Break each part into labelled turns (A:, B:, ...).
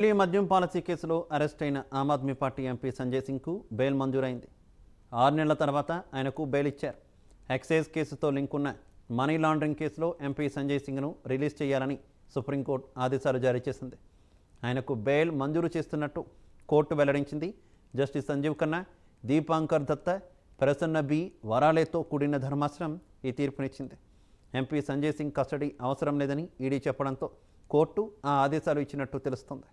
A: ఢిల్లీ మద్యం పాలసీ కేసులో అరెస్ట్ అయిన ఆమ్ ఆద్మీ పార్టీ ఎంపీ సంజయ్ సింగ్కు బెయిల్ మంజూరైంది. 6 నెలల తర్వాత ఆయనకు బెయిల్ ఇచ్చారు. ఎక్సైజ్ కేసుతో లింక్ ఉన్న మనీ లాండరింగ్ కేసులో ఎంపీ సంజయ్ సింగ్ను రిలీజ్ చేయాలని సుప్రీంకోర్టు ఆదేశాలు జారీ చేసింది. ఆయనకు బెయిల్ మంజూరు చేస్తున్నట్టు కోర్టు వెల్లడించింది. జస్టిస్ సంజీవ్ ఖన్నా, దీపాంకర్ దత్తా, ప్రసన్న బి వరాలేతో కూడిన ధర్మాసనం ఈ తీర్పునిచ్చింది. ఎంపీ సంజయ్ సింగ్ కస్టడీ అవసరం లేదని ఈడీ చెప్పడంతో కోర్టు ఆ ఆదేశాలు ఇచ్చినట్టు తెలుస్తోంది.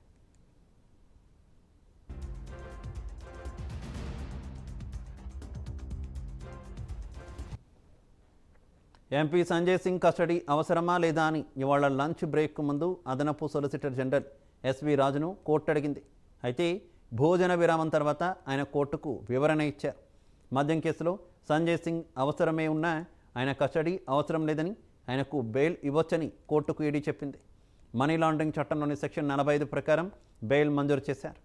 A: ఎంపీ సంజయ్ సింగ్ కస్టడీ అవసరమా లేదా అని ఇవాళ లంచ్ బ్రేక్ ముందు అదనపు సొలిసిటర్ జనరల్ ఎస్వి రాజును కోర్టు అడిగింది. అయితే భోజన విరామం తర్వాత ఆయన కోర్టుకు వివరణ ఇచ్చారు. మద్యం కేసులో సంజయ్ సింగ్ అవసరమే ఉన్నా ఆయన కస్టడీ అవసరం లేదని, ఆయనకు బెయిల్ ఇవ్వొచ్చని కోర్టుకు ఈడీ చెప్పింది. మనీ లాండరింగ్ చట్టంలోని సెక్షన్ 45 ప్రకారం బెయిల్ మంజూరు చేశారు.